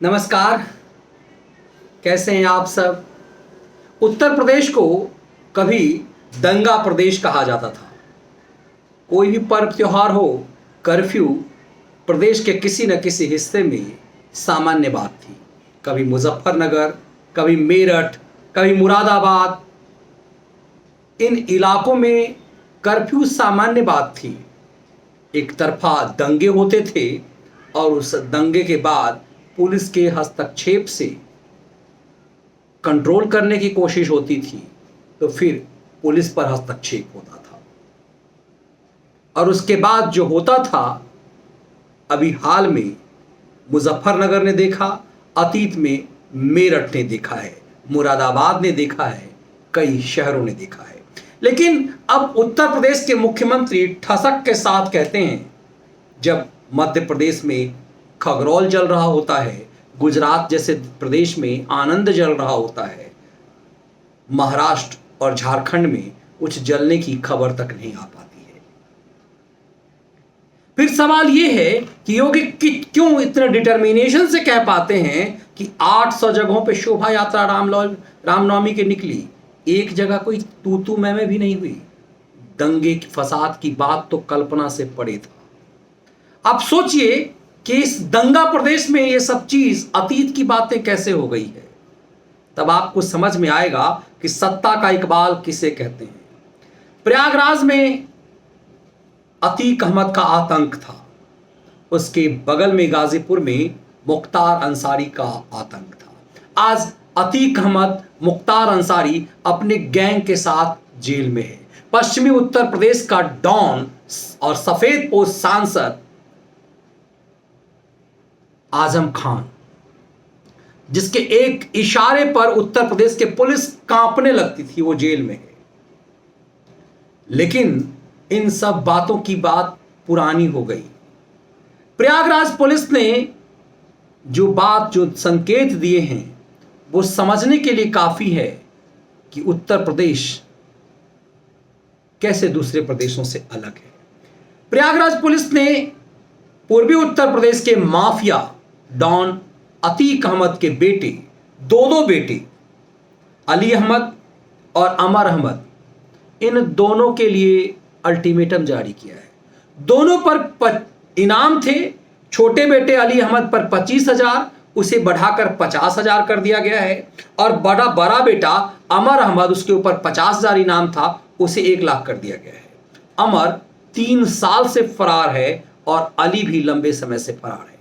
नमस्कार। कैसे हैं आप सब। उत्तर प्रदेश को कभी दंगा प्रदेश कहा जाता था। कोई भी पर्व त्योहार हो, कर्फ्यू प्रदेश के किसी न किसी हिस्से में सामान्य बात थी। कभी मुजफ्फरनगर, कभी मेरठ, कभी मुरादाबाद, इन इलाकों में कर्फ्यू सामान्य बात थी। एक तरफा दंगे होते थे और उस दंगे के बाद पुलिस के हस्तक्षेप से कंट्रोल करने की कोशिश होती थी, तो फिर पुलिस पर हस्तक्षेप होता था। और उसके बाद जो होता था, अभी हाल में मुजफ्फरनगर ने देखा, अतीत में मेरठ ने देखा है, मुरादाबाद ने देखा है, कई शहरों ने देखा है। लेकिन अब उत्तर प्रदेश के मुख्यमंत्री ठसक के साथ कहते हैं, जब मध्य प्रदेश में खगरौल जल रहा होता है, गुजरात जैसे प्रदेश में आनंद जल रहा होता है, महाराष्ट्र और झारखंड में कुछ जलने की खबर तक नहीं आ पाती है। फिर सवाल यह है कि योगी क्यों इतने डिटर्मिनेशन से कह पाते हैं कि 800 जगहों पे शोभा यात्रा रामनवमी की निकली, एक जगह कोई तू मैं भी नहीं हुई। दंगे की फसाद की बात तो कल्पना से परे था। आप सोचिए कि इस दंगा प्रदेश में ये सब चीज अतीत की बातें कैसे हो गई है। तब आपको समझ में आएगा कि सत्ता का इकबाल किसे कहते हैं। प्रयागराज में अतीक अहमद का आतंक था, उसके बगल में गाजीपुर में मुख्तार अंसारी का आतंक था। आज अतीक अहमद, मुख्तार अंसारी अपने गैंग के साथ जेल में है। पश्चिमी उत्तर प्रदेश का डॉन और सफेद पोस्ट सांसद आजम खान, जिसके एक इशारे पर उत्तर प्रदेश के पुलिस कांपने लगती थी, वो जेल में है। लेकिन इन सब बातों की बात पुरानी हो गई। प्रयागराज पुलिस ने जो संकेत दिए हैं, वो समझने के लिए काफी है कि उत्तर प्रदेश कैसे दूसरे प्रदेशों से अलग है। प्रयागराज पुलिस ने पूर्वी उत्तर प्रदेश के माफिया डॉन अतीक अहमद के बेटे, दो बेटे, अली अहमद और अमर अहमद, इन दोनों के लिए अल्टीमेटम जारी किया है। दोनों पर इनाम थे। छोटे बेटे अली अहमद पर 25,000, उसे बढ़ाकर 50,000 कर दिया गया है। और बड़ा बेटा अमर अहमद, उसके ऊपर 50,000 इनाम था, उसे 1 लाख कर दिया गया है। अमर 3 साल से फरार है और अली भी लंबे समय से फरार है।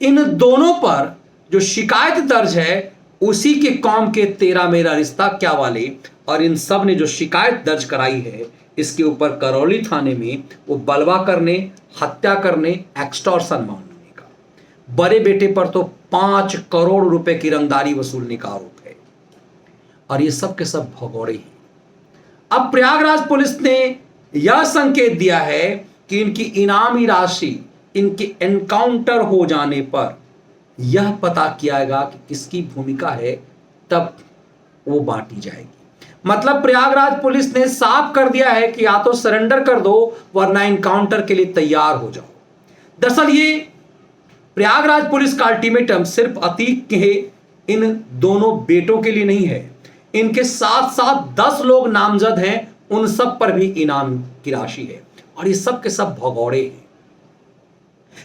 इन दोनों पर जो शिकायत दर्ज है, उसी के कौम के तेरा मेरा रिश्ता क्या वाले, और इन सब ने जो शिकायत दर्ज कराई है, इसके ऊपर करौली थाने में वो बलवा करने, हत्या करने, एक्सटॉर्शन मांगने का, बड़े बेटे पर तो 5 करोड़ रुपए की रंगदारी वसूलने का आरोप है। और ये सब के सब भगौड़े हैं। अब प्रयागराज पुलिस ने यह संकेत दिया है कि इनकी इनामी राशि, इनके एनकाउंटर हो जाने पर यह पता किया जाएगा कि किसकी भूमिका है, तब वो बांटी जाएगी। मतलब प्रयागराज पुलिस ने साफ कर दिया है कि या तो सरेंडर कर दो, वरना एनकाउंटर के लिए तैयार हो जाओ। दरअसल ये प्रयागराज पुलिस का अल्टीमेटम सिर्फ अतीक के इन दोनों बेटों के लिए नहीं है, इनके साथ साथ 10 लोग नामजद हैं, उन सब पर भी इनाम की राशि है। और ये सब के सब भगौड़े हैं।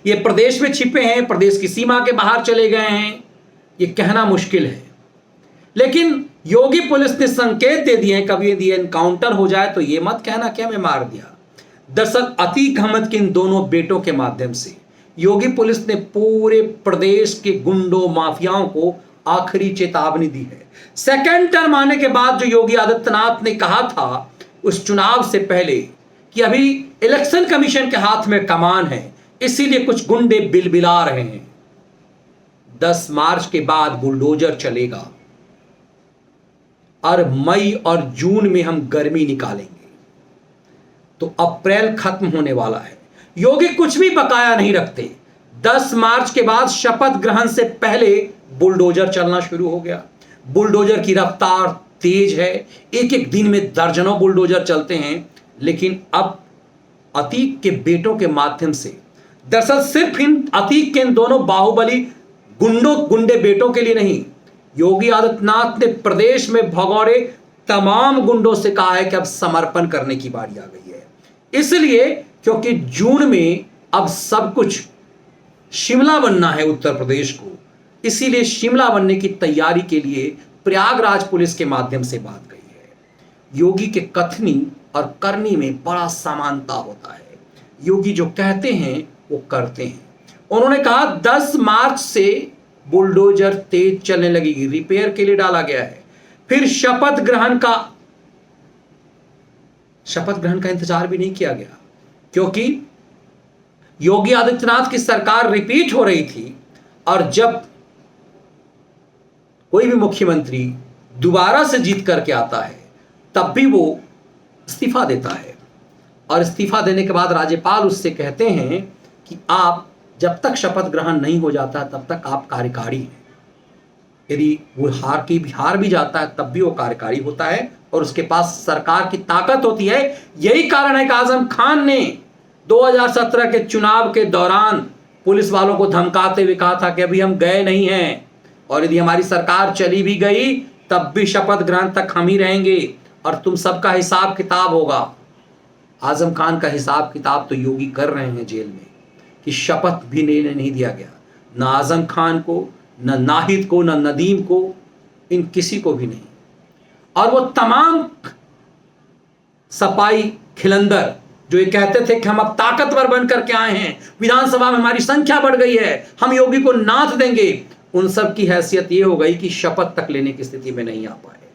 ये प्रदेश में छिपे हैं, प्रदेश की सीमा के बाहर चले गए हैं, ये कहना मुश्किल है। लेकिन योगी पुलिस ने संकेत दे दिए हैं, कभी यदि एनकाउंटर हो जाए तो ये मत कहना कि हमें मार दिया। दरअसल अतीक अहमद के इन दोनों बेटों के माध्यम से योगी पुलिस ने पूरे प्रदेश के गुंडों, माफियाओं को आखिरी चेतावनी दी है। सेकेंड टर्म आने के बाद जो योगी आदित्यनाथ ने कहा था उस चुनाव से पहले कि अभी इलेक्शन कमीशन के हाथ में कमान है, इसीलिए कुछ गुंडे बिलबिला रहे हैं। 10 मार्च के बाद बुलडोजर चलेगा और मई और जून में हम गर्मी निकालेंगे, तो अप्रैल खत्म होने वाला है। योगी कुछ भी बकाया नहीं रखते। 10 मार्च के बाद शपथ ग्रहण से पहले बुलडोजर चलना शुरू हो गया। बुलडोजर की रफ्तार तेज है, एक दिन में दर्जनों बुलडोजर चलते हैं। लेकिन अब अतीक के बेटों के माध्यम से, दरअसल सिर्फ इन अतीक के इन दोनों बाहुबली गुंडे बेटों के लिए नहीं। योगी आदित्यनाथ ने प्रदेश में भगौरे तमाम गुंडों से कहा है कि अब समर्पण करने की बारी आ गई है। इसलिए क्योंकि जून में अब सब कुछ शिमला बनना है उत्तर प्रदेश को, इसीलिए शिमला बनने की तैयारी के लिए प्रयागराज पुलिस के माध्यम से बात गई है। योगी के कथनी और करनी में बड़ा समानता होता है। योगी जो कहते हैं वो करते हैं। उन्होंने कहा 10 मार्च से बुलडोजर तेज चलने लगेगी, रिपेयर के लिए डाला गया है। फिर शपथ ग्रहण का इंतजार भी नहीं किया गया, क्योंकि योगी आदित्यनाथ की सरकार रिपीट हो रही थी और जब कोई भी मुख्यमंत्री दोबारा से जीत करके आता है तब भी वो इस्तीफा देता है और इस्तीफा देने के बाद राज्यपाल उससे कहते हैं कि आप जब तक शपथ ग्रहण नहीं हो जाता तब तक आप कार्यकारी हैं। यदि वो हार भी जाता है तब भी वो कार्यकारी होता है और उसके पास सरकार की ताकत होती है। यही कारण है कि आजम खान ने 2017 के चुनाव के दौरान पुलिस वालों को धमकाते हुए कहा था कि अभी हम गए नहीं हैं और यदि हमारी सरकार चली भी गई तब भी शपथ ग्रहण तक हम ही रहेंगे और तुम सबका हिसाब किताब होगा। आजम खान का हिसाब किताब तो योगी कर रहे हैं जेल में कि शपथ भी नहीं दिया गया, ना आजम खान को, न नाहिद को, न नदीम को, इन किसी को भी नहीं। और वो तमाम सपाई खिलंदर जो ये कहते थे कि हम अब ताकतवर बन करके आए हैं, विधानसभा में हमारी संख्या बढ़ गई है, हम योगी को नाथ देंगे, उन सब की हैसियत ये हो गई कि शपथ तक लेने की स्थिति में नहीं आ पाए।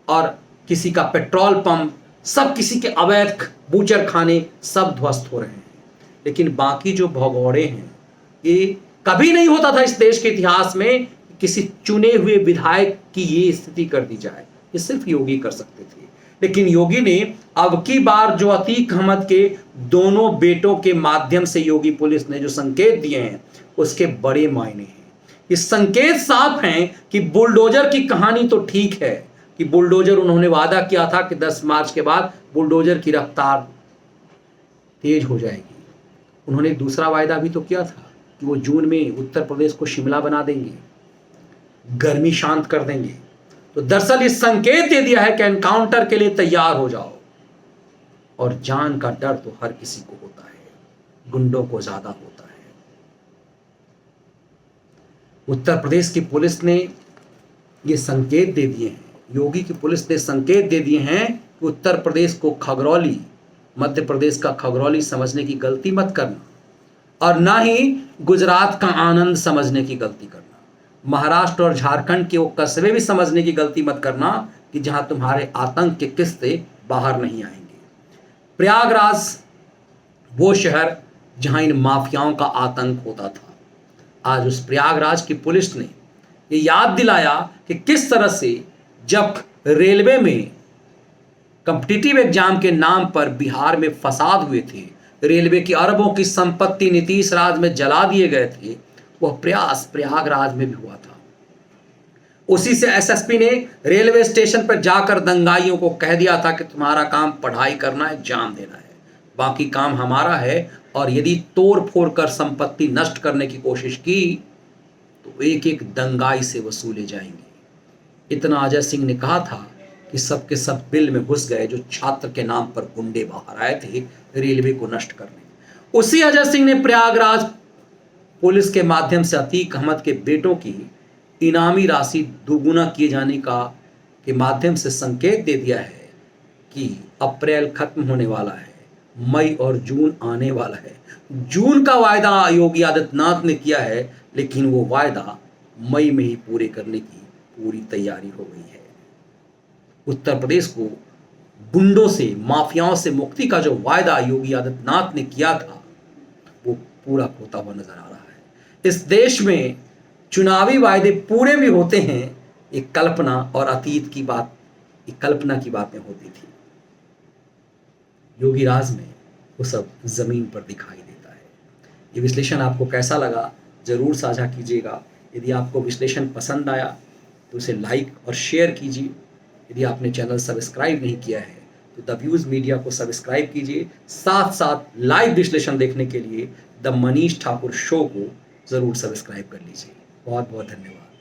और किसी का पेट्रोल पंप, सब किसी के अवैध बूचर खाने सब ध्वस्त हो रहे हैं। लेकिन बाकी जो भगौड़े हैं, ये कभी नहीं होता था इस देश के इतिहास में किसी चुने हुए विधायक की ये स्थिति कर दी जाए। ये सिर्फ योगी कर सकते थे। लेकिन योगी ने अब की बार जो अतीक अहमद के दोनों बेटों के माध्यम से योगी पुलिस ने जो संकेत दिए हैं उसके बड़े मायने हैं। इस संकेत साफ हैं कि बुलडोजर की कहानी तो ठीक है कि बुलडोजर, उन्होंने वादा किया था कि 10 मार्च के बाद बुलडोजर की रफ्तार तेज हो जाएगी। उन्होंने दूसरा वायदा भी तो किया था कि वो जून में उत्तर प्रदेश को शिमला बना देंगे, गर्मी शांत कर देंगे। तो दरअसल ये संकेत दे दिया है कि एनकाउंटर के लिए तैयार हो जाओ। और जान का डर तो हर किसी को होता है, गुंडों को ज्यादा होता है। उत्तर प्रदेश की पुलिस ने ये संकेत दे दिए हैं, योगी की पुलिस ने संकेत दे दिए हैं कि उत्तर प्रदेश को खगरौली, मध्य प्रदेश का खगरौली समझने की गलती मत करना और ना ही गुजरात का आनंद समझने की गलती करना। महाराष्ट्र और झारखंड के वो कस्बे भी समझने की गलती मत करना कि जहां तुम्हारे आतंक के किस्से बाहर नहीं आएंगे। प्रयागराज वो शहर जहां इन माफियाओं का आतंक होता था, आज उस प्रयागराज की पुलिस ने ये याद दिलाया कि किस तरह से जब रेलवे में कॉम्पिटिटिव एग्जाम के नाम पर बिहार में फसाद हुए थे, रेलवे की अरबों की संपत्ति नीतीश राज में जला दिए गए थे, वह प्रयास प्रयागराज में भी हुआ था। उसी से एसएसपी ने रेलवे स्टेशन पर जाकर दंगाइयों को कह दिया था कि तुम्हारा काम पढ़ाई करना है, एग्जाम देना है, बाकी काम हमारा है। और यदि तोड़ फोड़ कर संपत्ति नष्ट करने की कोशिश की तो एक एक दंगाई से वसूले जाएंगे। इतना अजय सिंह ने कहा था कि सबके सब बिल में घुस गए जो छात्र के नाम पर गुंडे बाहर आए थे रेलवे को नष्ट करने। उसी अजय सिंह ने प्रयागराज पुलिस के माध्यम से अतीक अहमद के बेटों की इनामी राशि दोगुना किए जाने के माध्यम से संकेत दे दिया है कि अप्रैल खत्म होने वाला है, मई और जून आने वाला है। जून का वायदा योगी आदित्यनाथ ने किया है, लेकिन वो वायदा मई में ही पूरे करने की पूरी तैयारी हो गई है। उत्तर प्रदेश को गुंडों से, माफियाओं से मुक्ति का जो वायदा योगी आदित्यनाथ ने किया था वो पूरा होता हुआ नजर आ रहा है। इस देश में चुनावी वायदे पूरे भी होते हैं, एक कल्पना और अतीत की बात, एक कल्पना की बातें होती थी। योगी राज में वो सब जमीन पर दिखाई देता है। ये विश्लेषण आपको कैसा लगा जरूर साझा कीजिएगा। यदि आपको विश्लेषण पसंद आया तो उसे लाइक और शेयर कीजिए। यदि आपने चैनल सब्सक्राइब नहीं किया है तो द व्यूज मीडिया को सब्सक्राइब कीजिए। साथ साथ लाइव विश्लेषण देखने के लिए द मनीष ठाकुर शो को जरूर सब्सक्राइब कर लीजिए। बहुत बहुत धन्यवाद।